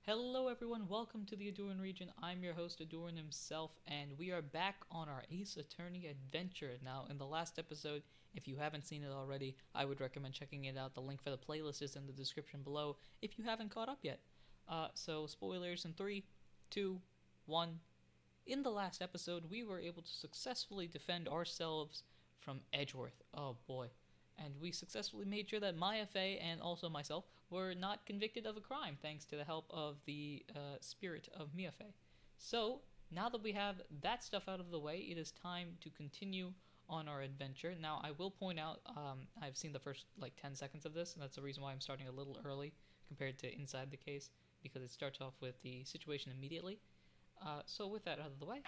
Hello everyone, welcome to the Ahdurin region. I'm your host Ahdurin himself, and we are back on our Ace Attorney adventure. Now, in the last episode, if you haven't seen it already, I would recommend checking it out. The link for the playlist is in the description below if you haven't caught up yet. So spoilers in 3, 2, 1. In the last episode, we were able to successfully defend ourselves from Edgeworth. Oh boy. And we successfully made sure that Maya Fey and also myself were not convicted of a crime, thanks to the help of the spirit of Mia Fey. So, now that we have that stuff out of the way, it is time to continue on our adventure. Now, I will point out, I've seen the first 10 seconds of this, and that's the reason why I'm starting a little early compared to Inside the Case, because it starts off with the situation immediately. So with that out of the way,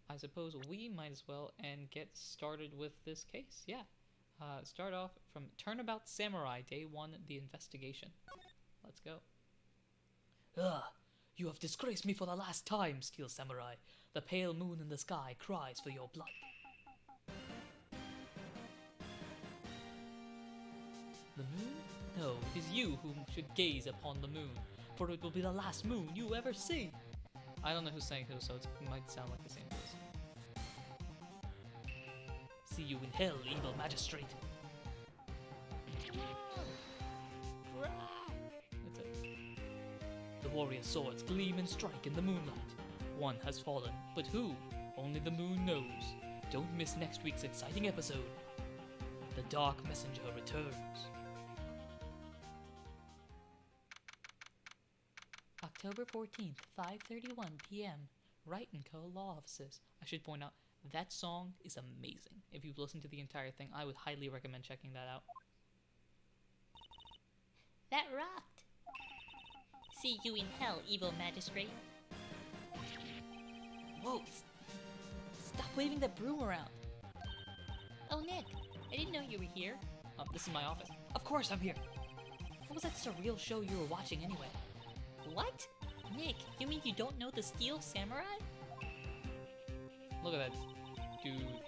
I suppose we might as well and get started with this case. Yeah. Start off from Turnabout Samurai, Day 1, the investigation. Let's go. Ugh! You have disgraced me for the last time, Steel Samurai. The pale moon in the sky cries for your blood. The moon? No, it is you who should gaze upon the moon, for it will be the last moon you ever see. I don't know who's saying who, so it might sound like the same voice. See you in hell, evil magistrate. That's it. The warrior swords gleam and strike in the moonlight. One has fallen, but who? Only the moon knows. Don't miss next week's exciting episode. The Dark Messenger returns. October 14th, 5:31 p.m. Wright & Co. Law Offices. I should point out, that song is amazing. If you've listened to the entire thing, I would highly recommend checking that out. That rocked! See you in hell, evil magistrate. Whoa! Stop waving that broom around! Oh, Nick, I didn't know you were here. This is my office. Of course I'm here. What was that surreal show you were watching anyway? What? Nick, you mean you don't know the Steel Samurai? Look at that dude.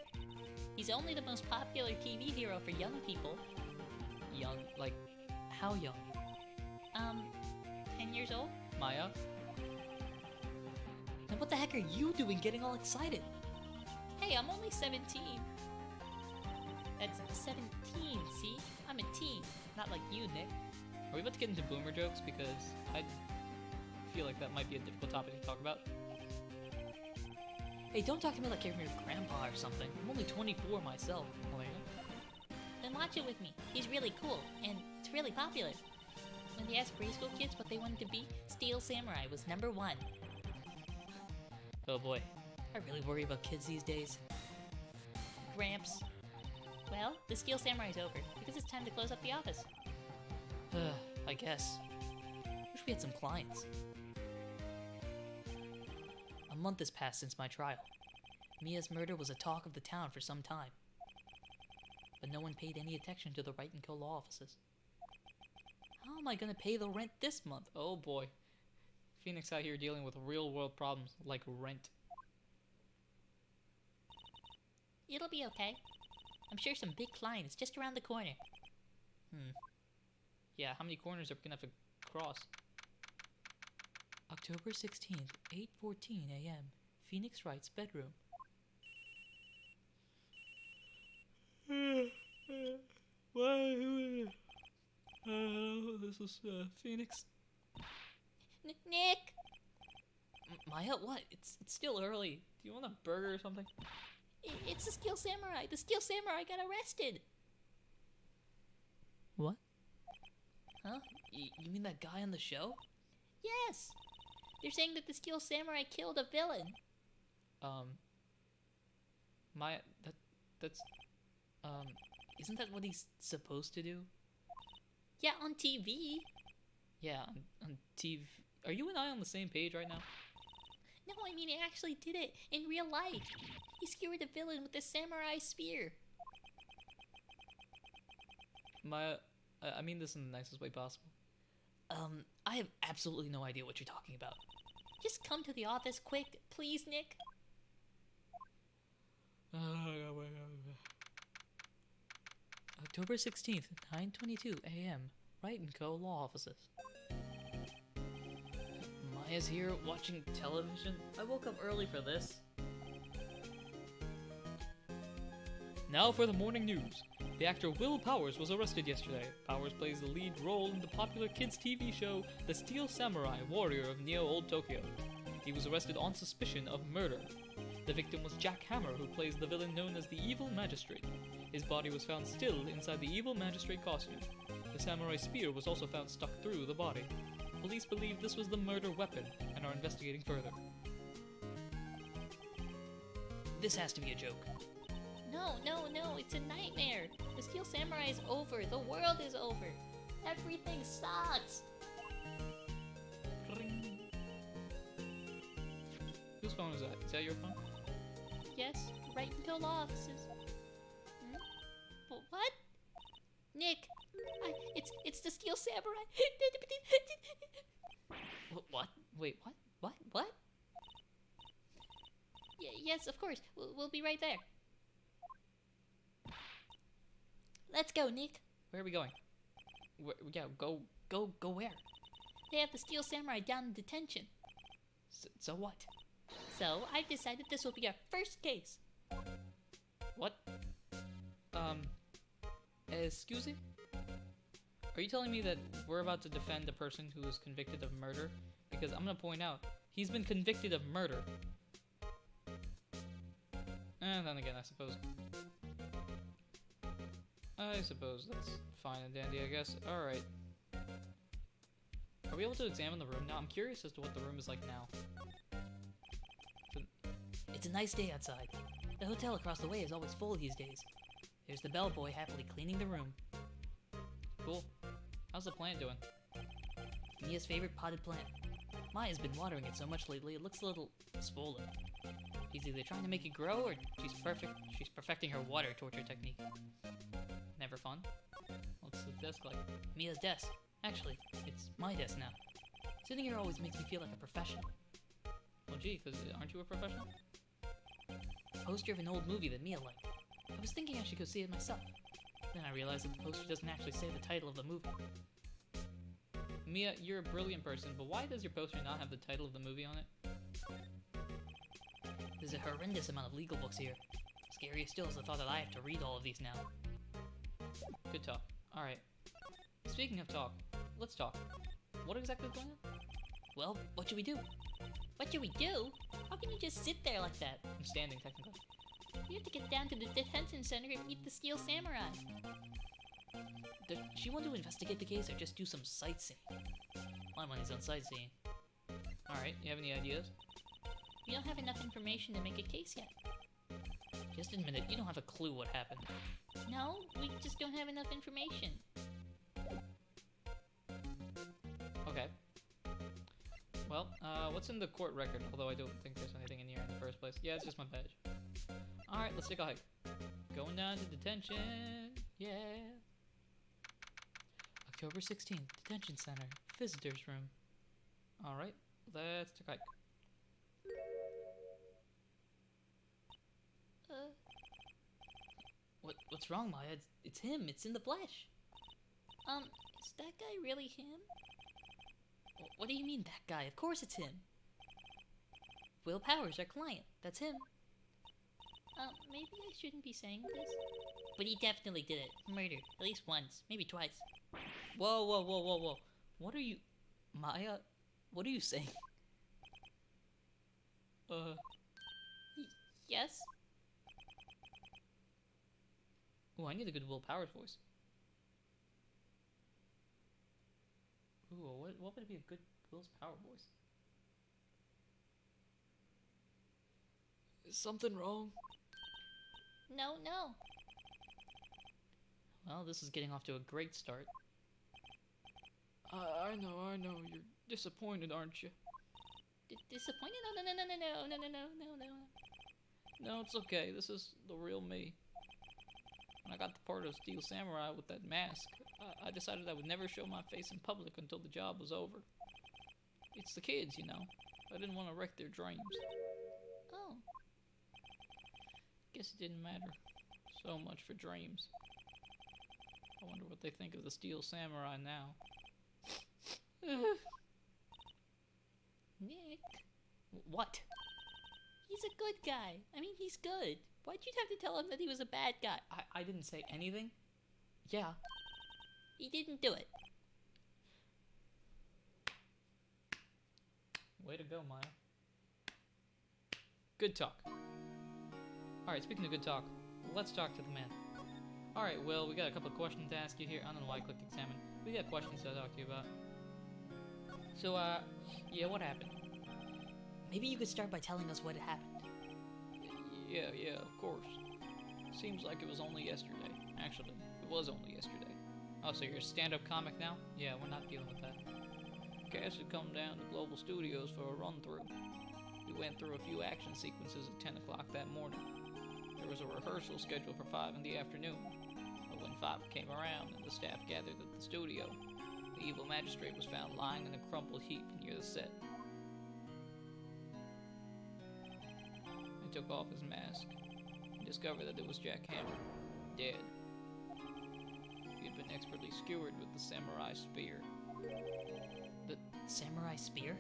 He's only the most popular TV hero for young people. Young? Like, how young? 10 years old? Maya? And what the heck are you doing getting all excited? Hey, I'm only 17. That's 17, see? I'm a teen, not like you, Nick. Are we about to get into boomer jokes? Because I feel like that might be a difficult topic to talk about. Hey, don't talk to me like you're your grandpa or something. I'm only 24 myself. Oh, there you go. Then watch it with me. He's really cool, and it's really popular. When they asked preschool kids what they wanted to be, Steel Samurai was number 1. Oh boy. I really worry about kids these days. Gramps. Well, the Steel Samurai's over, because it's time to close up the office. I guess. Wish we had some clients. A month has passed since my trial. Mia's murder was a talk of the town for some time. But no one paid any attention to the Wright & Co. law offices. How am I gonna pay the rent this month? Oh boy. Phoenix out here dealing with real world problems like rent. It'll be okay. I'm sure some big client is just around the corner. Yeah, how many corners are we gonna have to cross? October 16th, 8:14 a.m. Phoenix Wright's bedroom. This is Phoenix. Nick! Maya, what? It's still early. Do you want a burger or something? It's the Steel Samurai! The Steel Samurai got arrested! What? Huh? You mean that guy on the show? Yes! They're saying that the Steel Samurai killed a villain. Maya, that's, Isn't that what he's supposed to do? Yeah, on TV. yeah, on TV. Are you and I on the same page right now? No, I mean, he actually did it in real life. He skewered a villain with a samurai spear. Maya, I mean this in the nicest way possible. I have absolutely no idea what you're talking about. Just come to the office quick, please, Nick. October 16th, 9:22 a.m. Wright & Co. law offices. Maya's here watching television. I woke up early for this. Now for the morning news. The actor Will Powers was arrested yesterday. Powers plays the lead role in the popular kids' TV show The Steel Samurai Warrior of Neo Old Tokyo. He was arrested on suspicion of murder. The victim was Jack Hammer, who plays the villain known as the Evil Magistrate. His body was found still inside the Evil Magistrate costume. The samurai spear was also found stuck through the body. Police believe this was the murder weapon and are investigating further. This has to be a joke. No, it's a nightmare. The Steel Samurai is over. The world is over. Everything sucks. Ring. Whose phone is that? Is that your phone? Yes, right until the offices. What? Nick, it's the Steel Samurai. What? Wait, what? Yes, of course. We'll be right there. Let's go, Nick. Where are we going? Go where? They have the Steel Samurai down in detention. So what? So I've decided this will be our first case. What? Excuse me? Are you telling me that we're about to defend a person who was convicted of murder? Because I'm gonna point out, he's been convicted of murder. And then again, I suppose that's fine and dandy, I guess. Alright. Are we able to examine the room now? I'm curious as to what the room is like now. It's a nice day outside. The hotel across the way is always full these days. There's the bellboy happily cleaning the room. Cool. How's the plant doing? Mia's favorite potted plant. Maya's been watering it so much lately it looks a little swollen. He's either trying to make it grow or she's perfecting her water torture technique. Never fun. What's the desk like? Mia's desk. Actually, it's my desk now. Sitting here always makes me feel like a professional. Well, gee, because aren't you a professional? Poster of an old movie that Mia liked. I was thinking I should go see it myself. Then I realized that the poster doesn't actually say the title of the movie. Mia, you're a brilliant person, but why does your poster not have the title of the movie on it? There's a horrendous amount of legal books here. Scarier still is the thought that I have to read all of these now. Good talk. Alright. Speaking of talk, let's talk. What exactly is going on? Well, what should we do? What do we do? How can you just sit there like that? I'm standing, technically. You have to get down to the detention center and meet the Steel Samurai. Does she want to investigate the case or just do some sightseeing? My money's on sightseeing. Alright, you have any ideas? We don't have enough information to make a case yet. Just admit it, you don't have a clue what happened. No, we just don't have enough information. Okay. Well, what's in the court record? Although I don't think there's anything in here in the first place. Yeah, it's just my badge. Alright, let's take a hike. Going down to detention. Yeah. October 16th, detention center, visitor's room. Alright, let's take a hike. What's wrong, Maya? It's him. It's in the flesh. Is that guy really him? What do you mean, that guy? Of course it's him. Will Powers, our client. That's him. Maybe I shouldn't be saying this. But he definitely did it. Murder. At least once. Maybe twice. Whoa. What are you... Maya? What are you saying? Yes? Ooh, I need a good Will Powers voice. Ooh, what would be a good Will's Power voice? Is something wrong? No. Well, this is getting off to a great start. I know. You're disappointed, aren't you? Disappointed? No. No, it's okay. This is the real me. When I got the part of Steel Samurai with that mask, I decided I would never show my face in public until the job was over. It's the kids, you know. I didn't want to wreck their dreams. Oh. Guess it didn't matter so much for dreams. I wonder what they think of the Steel Samurai now. Nick, What? He's a good guy. I mean, he's good. Why'd you have to tell him that he was a bad guy? I didn't say anything. Yeah. He didn't do it. Way to go, Maya. Good talk. Alright, speaking of good talk, let's talk to the man. Alright, Will, we got a couple of questions to ask you here. I don't know why I clicked examine. We got questions to talk to you about. So, yeah, what happened? Maybe you could start by telling us what happened. Yeah, of course. Seems like it was only yesterday. Actually, it was only yesterday. Oh, so you're a stand-up comic now? Yeah, we're not dealing with that. Cass had come down to Global Studios for a run-through. We went through a few action sequences at 10 o'clock that morning. There was a rehearsal scheduled for 5 in the afternoon. But when 5 came around and the staff gathered at the studio, the evil magistrate was found lying in a crumpled heap near the set. I took off his mask and discovered that it was Jack Hammer, dead. He had been expertly skewered with the samurai spear. The samurai spear?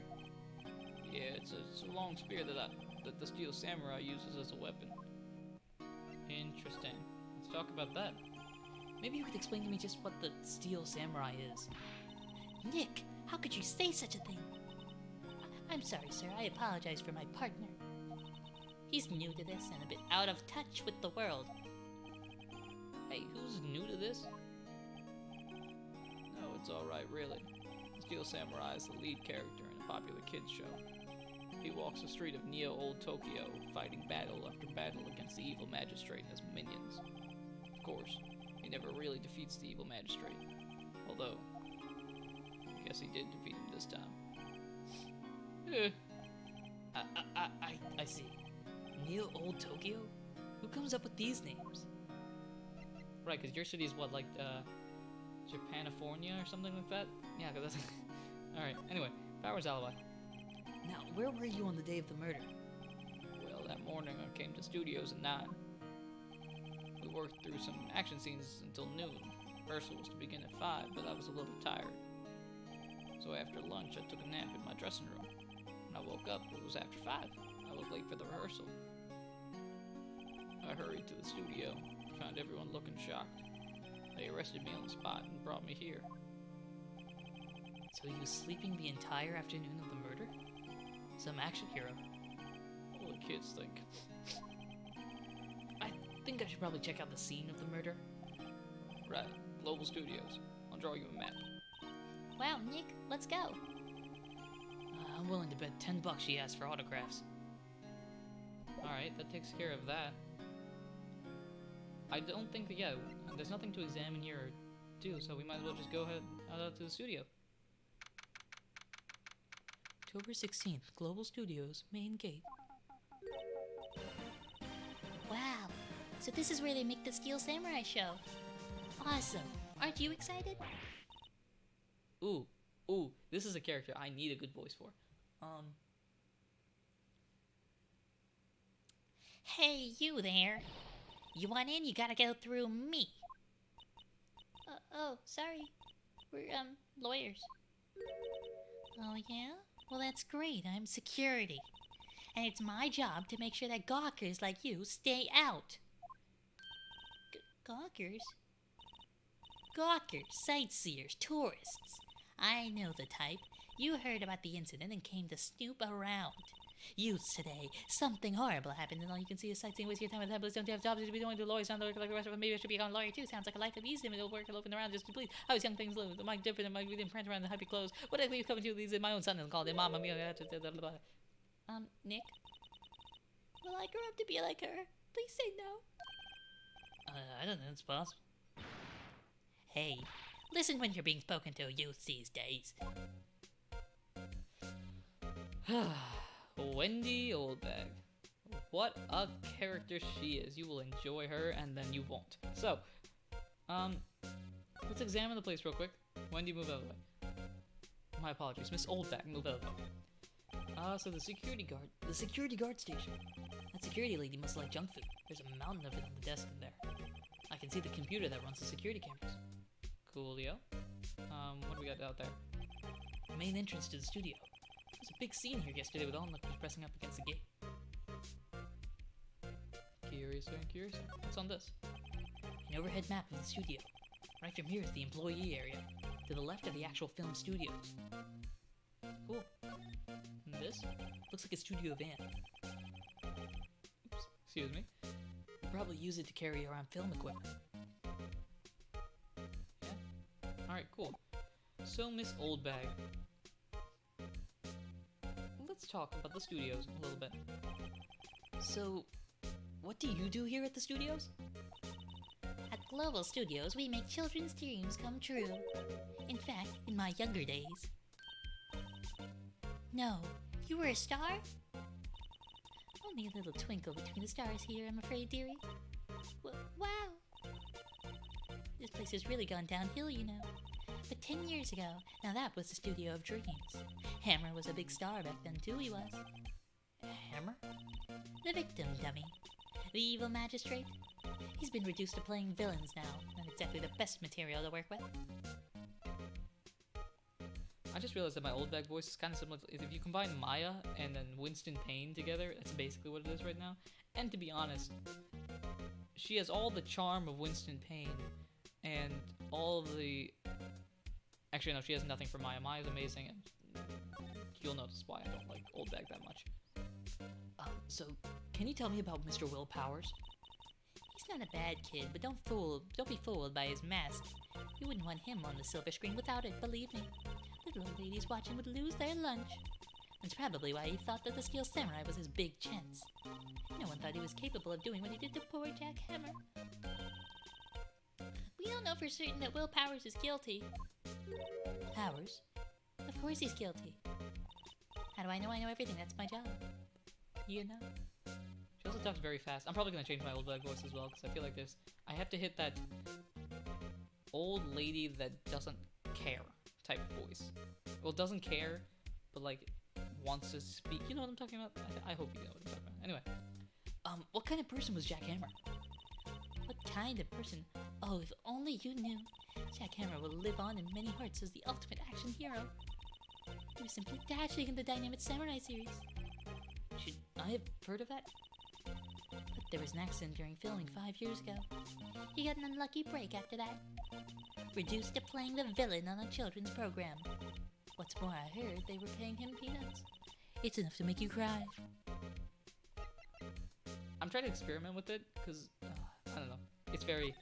Yeah, it's a long spear that the steel samurai uses as a weapon. Interesting. Let's talk about that. Maybe you could explain to me just what the steel samurai is. Nick, how could you say such a thing? I'm sorry, sir. I apologize for my partner. He's new to this and a bit out of touch with the world. Hey, who's new to this? No, it's alright, really. The Steel Samurai is the lead character in a popular kids show. He walks the street of Neo-Old Tokyo, fighting battle after battle against the evil magistrate and his minions. Of course, he never really defeats the evil magistrate. Although, I guess he did defeat him this time. I see. Neo-Old Tokyo? Who comes up with these names? Right, because your city is what, like, Japanifornia or something like that? Yeah, because that's... Alright, anyway, Power's alibi. Now, where were you on the day of the murder? Well, that morning I came to studios at 9. We worked through some action scenes until noon. Rehearsal was to begin at 5, but I was a little tired. So after lunch, I took a nap in my dressing room. When I woke up, it was after 5. I was late for the rehearsal. I hurried to the studio, found everyone looking shocked. They arrested me on the spot and brought me here. So you was sleeping the entire afternoon of the murder? Some action hero. All the kids think. I think I should probably check out the scene of the murder. Right, Global Studios. I'll draw you a map. Wow, Nick, let's go. I'm willing to bet $10 she asked for autographs. Alright, that takes care of that. I don't think that, yeah, there's nothing to examine here or do, so we might as well just go ahead out to the studio. October 16th, Global Studios, main gate. Wow, so this is where they make the Steel Samurai show. Awesome. Aren't you excited? Ooh, this is a character I need a good voice for. Hey, you there. You want in? You gotta go through me. Oh, sorry. We're, lawyers. Oh, yeah? Well, that's great. I'm security. And it's my job to make sure that gawkers like you stay out. Gawkers? Gawkers, sightseers, tourists. I know the type. You heard about the incident and came to snoop around. Youths today, something horrible happened and all you can see is sightseeing, waste your time with tablets, don't have jobs to be doing, the lawyers sound like the rest of them, maybe I should be a lawyer too, sounds like a life of ease, and it'll work, looking around just to please. How is young things live? My different and my we didn't prance around in happy clothes. What I leave coming to these, my own son is called him, Mama Mia, Nick? Will I grow up to be like her? Please say no. I don't know, it's possible. Hey, listen when you're being spoken to, youths these days. Wendy Oldbag. What a character she is. You will enjoy her, and then you won't. So, let's examine the place real quick. Wendy, move out of the way. My apologies. Miss Oldbag, move out of the way. So the security guard station. That security lady must like junk food. There's a mountain of it on the desk in there. I can see the computer that runs the security cameras. Coolio. What do we got out there? The main entrance to the studio. There's a big scene here yesterday with onlookers pressing up against the gate. Curious, very curious. What's on this? An overhead map of the studio. Right from here is the employee area. To the left are the actual film studios. Cool. And this? Looks like a studio van. Oops, excuse me. We'll probably use it to carry around film equipment. Yeah. Alright, cool. So, Miss Oldbag. Let's talk about the studios a little bit. So, what do you do here at the studios? At Global Studios, we make children's dreams come true. In fact, in my younger days. No, you were a star? Only a little twinkle between the stars here, I'm afraid, dearie. Wow! This place has really gone downhill, you know. But 10 years ago, now that was the studio of dreams. Hammer was a big star back then, too, he was. Hammer? The victim, dummy. The evil magistrate. He's been reduced to playing villains now. Not exactly the best material to work with. I just realized that my Oldbag voice is kind of similar. If you combine Maya and then Winston Payne together, that's basically what it is right now. And to be honest, she has all the charm of Winston Payne and all of the... Actually, no, she has nothing for Maya. Maya's amazing, and you'll notice why I don't like Oldbag that much. So, can you tell me about Mr. Will Powers? He's not a bad kid, but don't be fooled by his mask. You wouldn't want him on the silver screen without it, believe me. Little old ladies watching would lose their lunch. That's probably why he thought that the Steel Samurai was his big chance. No one thought he was capable of doing what he did to poor Jack Hammer. We don't know for certain that Will Powers is guilty. Powers? Of course he's guilty. How do I know? I know everything. That's my job. You know? She also talks very fast. I'm probably going to change my Oldbag voice as well, because I feel like I have to hit that old lady that doesn't care type voice. Well, doesn't care, but like wants to speak. You know what I'm talking about? I hope you know what I'm talking about. Anyway. What kind of person was Jack Hammer? What kind of person? Oh, if only you knew. Jack Hammer will live on in many hearts as the ultimate action hero. He was simply dashing in the Dynamite Samurai series. Should I have heard of that? But there was an accident during filming 5 years ago. He got an unlucky break after that. Reduced to playing the villain on a children's program. What's more, I heard they were paying him peanuts. It's enough to make you cry. I'm trying to experiment with it, because, I don't know. It's very...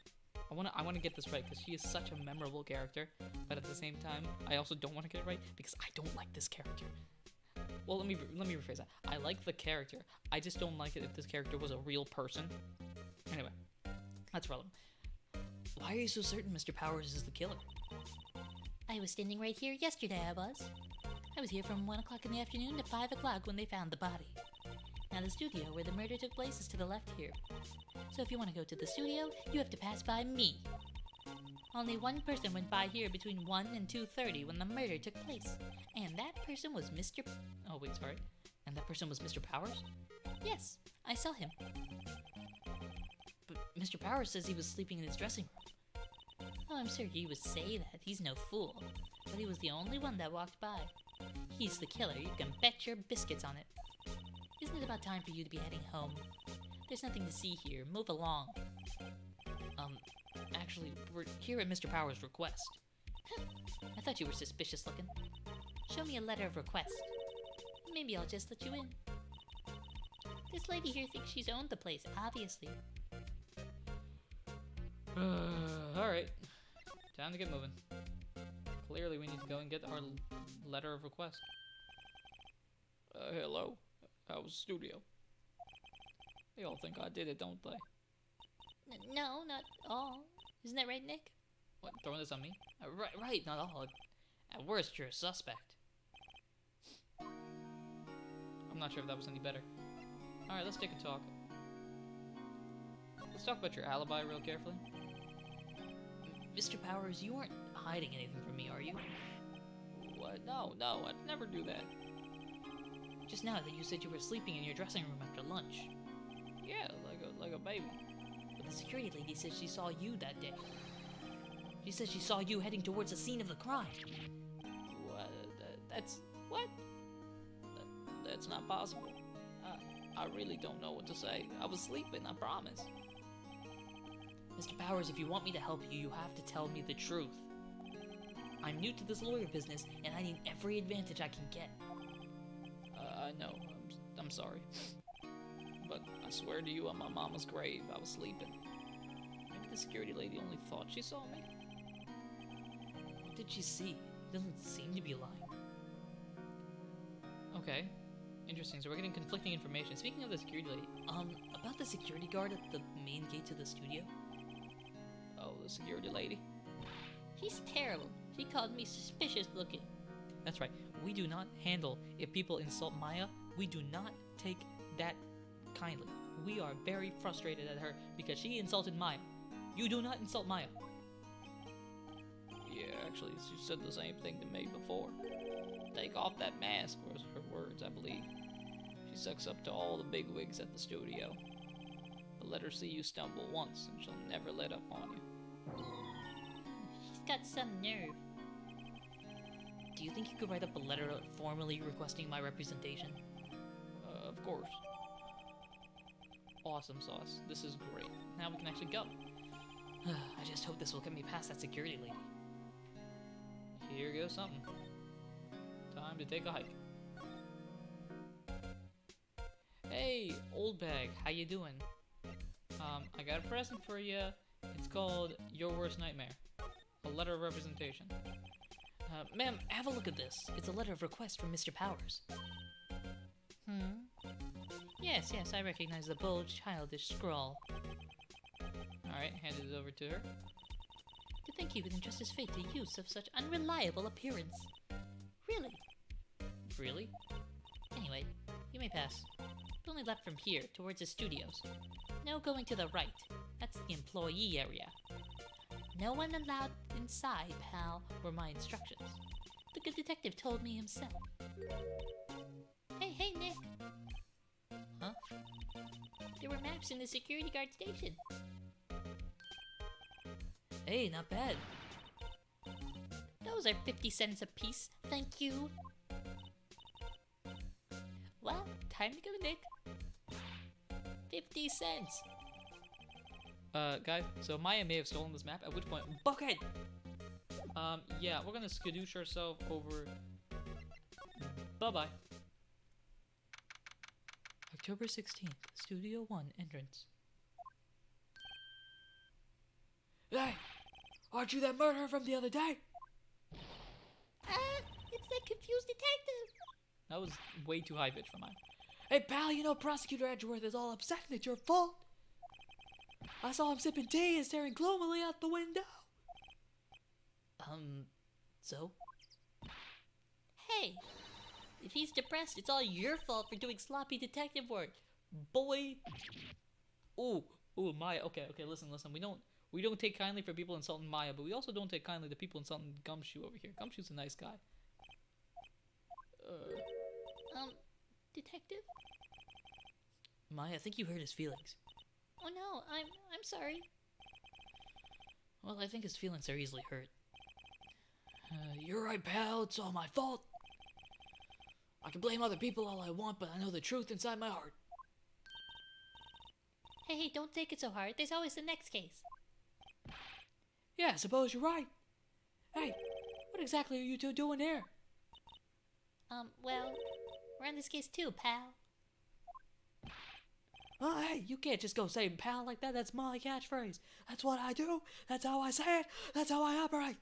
I want to get this right, because she is such a memorable character, but at the same time, I also don't want to get it right, because I don't like this character. Well, let me rephrase that. I like the character. I just don't like it if this character was a real person. Anyway, that's relevant. Why are you so certain Mr. Powers is the killer? I was standing right here yesterday, I was here from 1 o'clock in the afternoon to 5 o'clock when they found the body. Now the studio where the murder took place is to the left here. So if you want to go to the studio, you have to pass by me. Only one person went by here between 1 and 2:30 when the murder took place. And that person was Mr. Oh, wait, sorry. And that person was Mr. Powers? Yes, I saw him. But Mr. Powers says he was sleeping in his dressing room. Oh, I'm sure he would say that. He's no fool. But he was the only one that walked by. He's the killer. You can bet your biscuits on it. Isn't it about time for you to be heading home? There's nothing to see here. Move along. Actually, we're here at Mr. Powers' request. I thought you were suspicious looking. Show me a letter of request. Maybe I'll just let you in. This lady here thinks she's owned the place, obviously. Alright. Time to get moving. Clearly we need to go and get our letter of request. Hello? How's the studio? They all think I did it, don't they? No, not all. Isn't that right, Nick? What, throwing this on me? Right, not all. At worst, you're a suspect. I'm not sure if that was any better. Alright, let's take a talk. Let's talk about your alibi real carefully. Mr. Powers, you aren't hiding anything from me, are you? What? No, I'd never do that. Just now that you said you were sleeping in your dressing room after lunch. Yeah, like a baby. But the security lady says she saw you that day. She says she saw you heading towards the scene of the crime. What? That's... What? That's not possible. I really don't know what to say. I was sleeping, I promise. Mr. Powers, if you want me to help you, you have to tell me the truth. I'm new to this lawyer business, and I need every advantage I can get. I know. I'm sorry. But I swear to you, on my mama's grave, I was sleeping. Maybe the security lady only thought she saw me. What did she see? It doesn't seem to be lying. Okay. Interesting. So we're getting conflicting information. Speaking of the security lady, About the security guard at the main gate to the studio? oh, the security lady. She's terrible. She called me suspicious looking. That's right. We do not handle if people insult Maya. We do not take that kindly. We are very frustrated at her because she insulted Maya. You do not insult Maya. Yeah, actually, she said the same thing to me before. Take off that mask, was her words, I believe. She sucks up to all the bigwigs at the studio. But let her see you stumble once, and she'll never let up on you. She's got some nerve. Do you think you could write up a letter formally requesting my representation? Of course. Awesome sauce. This is great. Now we can actually go. I just hope this will get me past that security lady. Here goes something. Time to take a hike. Hey, old bag, how you doing? I got a present for you. It's called Your Worst Nightmare. A letter of representation. Ma'am, have a look at this. It's a letter of request from Mr. Powers. Yes, I recognize the bold, childish scrawl. Alright, handed it over to her. To think he would entrust his fate to use of such unreliable appearance. Really? Really? Anyway, you may pass. But only left from here, towards the studios. No going to the right. That's the employee area. No one allowed inside, pal, were my instructions. The good detective told me himself. Hey, Nick! Huh? There were maps in the security guard station. Hey, not bad. Those are 50 cents apiece, thank you. Well, time to go, Nick. 50 cents. Guys, so Maya may have stolen this map, at which point, Bucket! Yeah, we're gonna skadoosh ourselves over. Bye-bye. October 16th, Studio 1 entrance. Hey! Aren't you that murderer from the other day? It's that confused detective. That was way too high pitched for mine. Hey, pal, you know Prosecutor Edgeworth is all upset and it's your fault. I saw him sipping tea and staring gloomily out the window. So? Hey, if he's depressed, it's all your fault for doing sloppy detective work, boy. Ooh, Maya. Okay, listen. We don't take kindly for people insulting Maya, but we also don't take kindly to people insulting Gumshoe over here. Gumshoe's a nice guy. Detective? Maya, I think you hurt his feelings. Oh no, I'm sorry. Well, I think his feelings are easily hurt. You're right, pal. It's all my fault. I can blame other people all I want, but I know the truth inside my heart. Hey, don't take it so hard. There's always the next case. Yeah, I suppose you're right. Hey, what exactly are you two doing here? Well, we're on this case too, pal. Oh, hey, you can't just go saying pal like that. That's my catchphrase. That's what I do. That's how I say it. That's how I operate.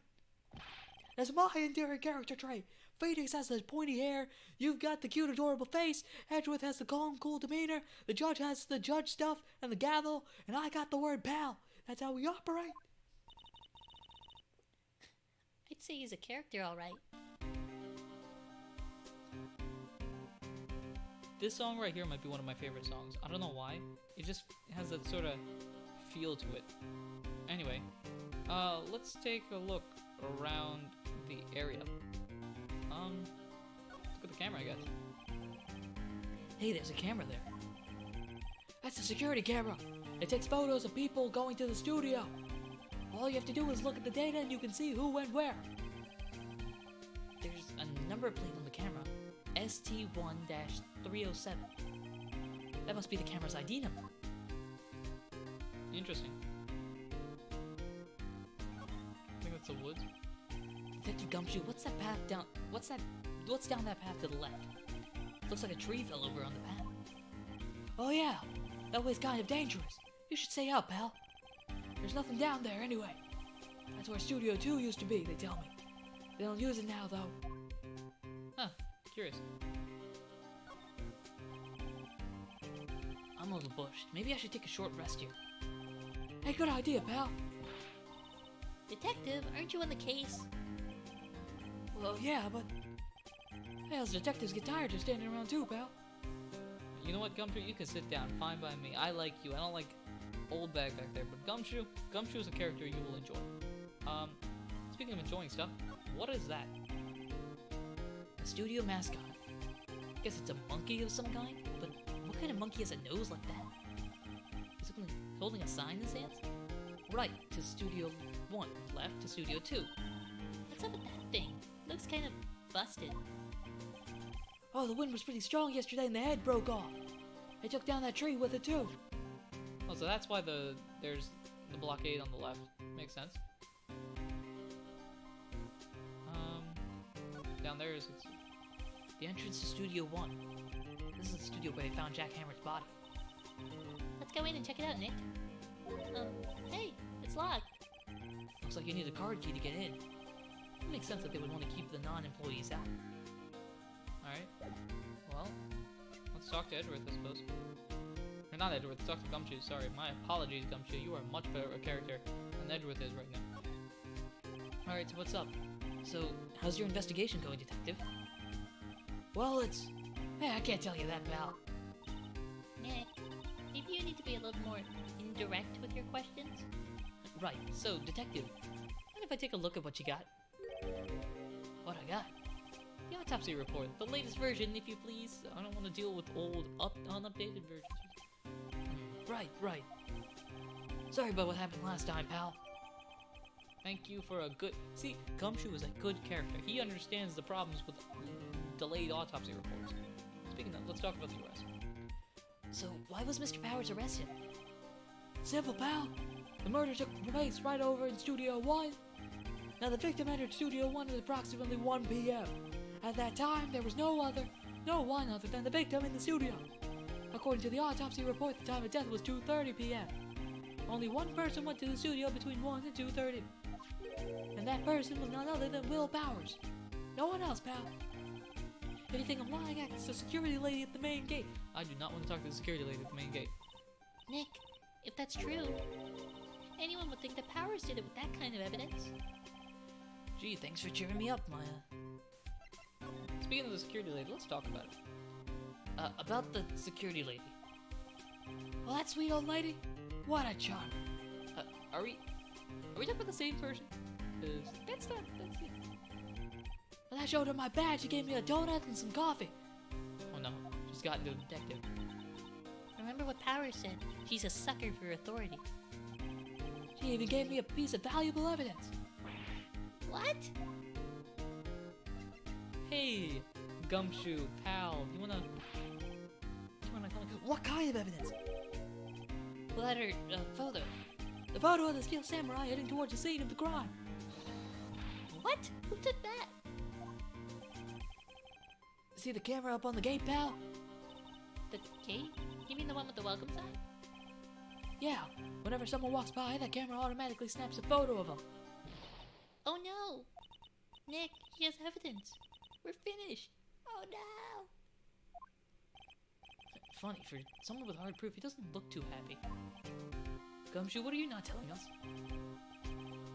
That's my endearing character trait. Phoenix has the pointy hair. You've got the cute, adorable face. Edgeworth has the calm, cool demeanor. The judge has the judge stuff and the gavel. And I got the word pal. That's how we operate. I'd say he's a character, all right. This song right here might be one of my favorite songs. I don't know why. It just has that sort of feel to it. Anyway, let's take a look around the area. Look at the camera, I guess. Hey, there's a camera there. That's the security camera. It takes photos of people going to the studio. All you have to do is look at the data and you can see who went where. There's a number plate on the camera. ST1-307. That must be the camera's ID number. Interesting. I think that's the woods. Detective Gumshoe, what's that path down? What's down that path to the left? Looks like a tree fell over on the path. Oh yeah, that way's kind of dangerous. You should stay out, pal. There's nothing down there anyway. That's where Studio 2 used to be, they tell me. They don't use it now, though. Huh, curious. I'm a little bushed. Maybe I should take a short rest here. Hey, good idea, pal. Detective, aren't you on the case? Well, yeah, but... Hey, us detectives get tired of standing around too, pal. You know what, Gumshoe? You can sit down. Fine by me. I like you. I don't like old bag back there, but Gumshoe is a character you will enjoy. Speaking of enjoying stuff, what is that? The studio mascot. Guess it's a monkey of some kind? But what kind of monkey has a nose like that? Is it holding a sign in his hands? Right to Studio 1, left to Studio 2. What's up with that thing? Looks kind of busted. Oh, the wind was pretty strong yesterday and the head broke off. I took down that tree with it too. Oh, so that's why there's the blockade on the left. Makes sense. Down there is the entrance to Studio 1. This is the studio where they found Jack Hammer's body. Let's go in and check it out, Nick. Hey, it's locked. Looks like you need a card key to get in. It makes sense that they would want to keep the non-employees out. Alright. Well, let's talk to Edgeworth, I suppose. Or not Edgeworth, let's talk to Gumshoe. Sorry, my apologies, Gumshoe. You are much better a character than Edgeworth is right now. Alright, so what's up? So, how's your investigation going, Detective? Well, Hey, I can't tell you that, pal. Nick, maybe you need to be a little more indirect with your questions? Right, so, Detective, what if I take a look at what you got? What I got? The autopsy report, the latest version, if you please. I don't want to deal with old, unupdated versions. Right. Sorry about what happened last time, pal. Thank you for a good... See, Gumshoe is a good character. He understands the problems with delayed autopsy reports. Speaking of, let's talk about the arrest. So, why was Mr. Powers arrested? Simple, pal. The murder took place right over in Studio 1. Now, the victim entered Studio 1 at approximately 1 p.m. At that time, there was no one other than the victim in the studio. According to the autopsy report, the time of death was 2:30 p.m. Only one person went to the studio between 1 and 2:30. And that person was none other than Will Powers. No one else, pal. If you think I'm lying, ask the security lady at the main gate. I do not want to talk to the security lady at the main gate. Nick, if that's true, anyone would think that Powers did it with that kind of evidence. Gee, thanks for cheering me up, Maya. Speaking of the security lady, let's talk about it. About the security lady. Well, that sweet old lady? What a charm. Are we talking about the same person? That's it. When I showed her my badge, she gave me a donut and some coffee. Oh no, she's gotten to a detective. Remember what Powers said. She's a sucker for authority. She even gave me a piece of valuable evidence. What? Hey, Gumshoe, pal, you wanna come? What kind of evidence? Well, that her photo. The photo of the steel samurai heading towards the scene of the crime. What? Who took that? See the camera up on the gate, pal? The gate? You mean the one with the welcome sign? Yeah. Whenever someone walks by, that camera automatically snaps a photo of them. Oh no! Nick, he has evidence. We're finished. Oh no! Funny, for someone with hard proof, he doesn't look too happy. Gumshoe, what are you not telling us?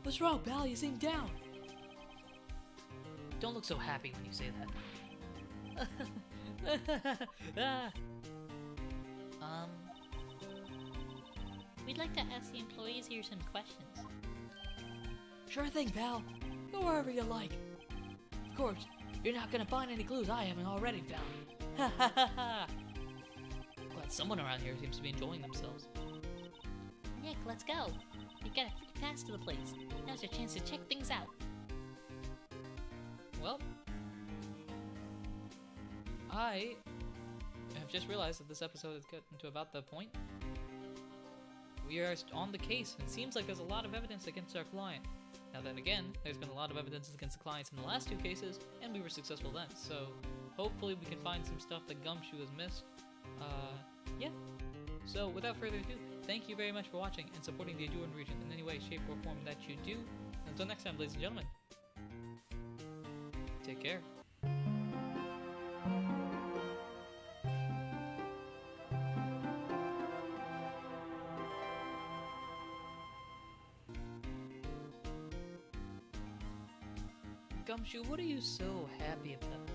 What's wrong, pal? You seem down. Don't look so happy when you say that. We'd like to ask the employees here some questions. Sure thing, pal. Go wherever you like. Of course, you're not gonna find any clues I haven't already found. Ha ha ha ha! Glad someone around here seems to be enjoying themselves. Nick, let's go. We've got a free pass to the place. Now's your chance to check things out. Well, I have just realized that this episode has gotten to about the point. We are on the case, and it seems like there's a lot of evidence against our client. Now then again, there's been a lot of evidence against the clients in the last 2 cases, and we were successful then, so hopefully we can find some stuff that Gumshoe has missed. Yeah. So without further ado, thank you very much for watching and supporting the Ahdurin region in any way, shape, or form that you do. Until next time, ladies and gentlemen, take care. Gumshoe, what are you so happy about?